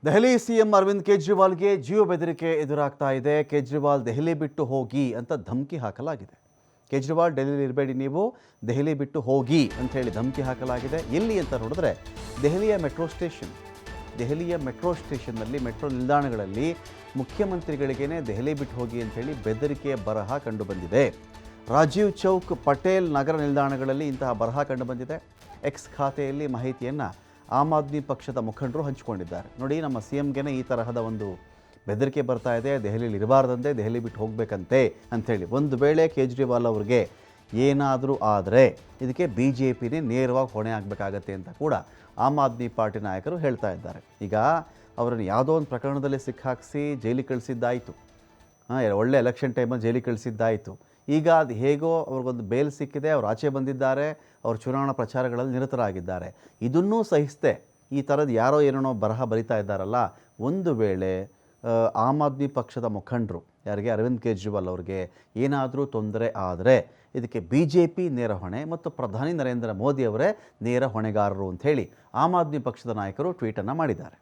Delhi CM Arvind ಕೇಜ್ರಿವಾಲ್ಗೆ ಜೀವ ಬೆದರಿಕೆ ಎದುರಾಗ್ತಾ ಇದೆ. ಕೇಜ್ರಿವಾಲ್ ದೆಹಲಿ ಬಿಟ್ಟು ಹೋಗಿ ಅಂತ ಧಮಕಿ ಹಾಕಲಾಗಿದೆ. ಕೇಜ್ರಿವಾಲ್ ಡೆಲ್ಲಿಲಿ ಇರಬೇಡಿ, ನೀವು ದೆಹಲಿ ಬಿಟ್ಟು ಹೋಗಿ ಅಂತ ಹೇಳಿ ಧಮಕಿ ಹಾಕಲಾಗಿದೆ. ಎಲ್ಲಿ ಅಂತ ನೋಡಿದ್ರೆ ದೆಹಲಿಯ ಮೆಟ್ರೋ ಸ್ಟೇಷನ್ನಲ್ಲಿ ಮೆಟ್ರೋ ನಿಲ್ದಾಣಗಳಲ್ಲಿ ಮುಖ್ಯಮಂತ್ರಿಗಳಿಗೇನೆ ದೆಹಲಿ ಬಿಟ್ಟು ಹೋಗಿ ಅಂಥೇಳಿ ಬೆದರಿಕೆಯ ಬರಹ ಕಂಡುಬಂದಿದೆ. ರಾಜೀವ್ ಚೌಕ್, ಪಟೇಲ್ ನಗರ ನಿಲ್ದಾಣಗಳಲ್ಲಿ ಇಂತಹ ಬರಹ ಕಂಡುಬಂದಿದೆ. ಎಕ್ಸ್ ಖಾತೆಯಲ್ಲಿ ಮಾಹಿತಿಯನ್ನು ಆಮ್ ಆದ್ಮಿ ಪಕ್ಷದ ಮುಖಂಡರು ಹಂಚಿಕೊಂಡಿದ್ದಾರೆ. ನೋಡಿ, ನಮ್ಮ ಸಿ ಎಂಗೆನೇ ಈ ತರಹದ ಒಂದು ಬೆದರಿಕೆ ಬರ್ತಾ ಇದೆ, ದೆಹಲಿಯಲ್ಲಿ ಇರಬಾರ್ದಂತೆ, ದೆಹಲಿ ಬಿಟ್ಟು ಹೋಗಬೇಕಂತೆ ಅಂಥೇಳಿ. ಒಂದು ವೇಳೆ ಕೇಜ್ರಿವಾಲ್ ಅವ್ರಿಗೆ ಏನಾದರೂ ಆದರೆ ಇದಕ್ಕೆ BJPನೇ ನೇರವಾಗಿ ಹೊಣೆ ಆಗಬೇಕಾಗತ್ತೆ ಅಂತ ಕೂಡ ಆಮ್ ಆದ್ಮಿ ಪಾರ್ಟಿ ನಾಯಕರು ಹೇಳ್ತಾ ಇದ್ದಾರೆ. ಈಗ ಅವರನ್ನು ಯಾವುದೋ ಒಂದು ಪ್ರಕರಣದಲ್ಲಿ ಸಿಕ್ಕಾಕಿಸಿ ಜೈಲಿಗೆ ಕಳಿಸಿದ್ದಾಯಿತು, ಒಳ್ಳೆ ಎಲೆಕ್ಷನ್ ಟೈಮಲ್ಲಿ ಜೈಲಿಗೆ ಕಳಿಸಿದ್ದಾಯಿತು. ಈಗ ಅದು ಹೇಗೋ ಅವ್ರಿಗೊಂದು ಬೇಲ್ ಸಿಕ್ಕಿದೆ, ಅವ್ರು ಆಚೆ ಬಂದಿದ್ದಾರೆ, ಅವರು ಚುನಾವಣಾ ಪ್ರಚಾರಗಳಲ್ಲಿ ನಿರತರಾಗಿದ್ದಾರೆ. ಇದನ್ನೂ ಸಹಿಸದೆ ಈ ಥರದ್ದು ಯಾರೋ ಏನೇನೋ ಬರಹ ಬರಿತಾ ಇದ್ದಾರಲ್ಲ, ಒಂದು ವೇಳೆ ಆಮ್ ಆದ್ಮಿ ಪಕ್ಷದ ಮುಖಂಡರು ಯಾರಿಗೆ, ಅರವಿಂದ್ ಕೇಜ್ರಿವಾಲ್ ಅವ್ರಿಗೆ ಏನಾದರೂ ತೊಂದರೆ ಆದರೆ ಇದಕ್ಕೆ BJP ನೇರ ಹೊಣೆ ಮತ್ತು ಪ್ರಧಾನಿ ನರೇಂದ್ರ ಮೋದಿ ಅವರೇ ನೇರ ಹೊಣೆಗಾರರು ಅಂಥೇಳಿ ಆಮ್ ಆದ್ಮಿ ಪಕ್ಷದ ನಾಯಕರು ಟ್ವೀಟನ್ನು ಮಾಡಿದ್ದಾರೆ.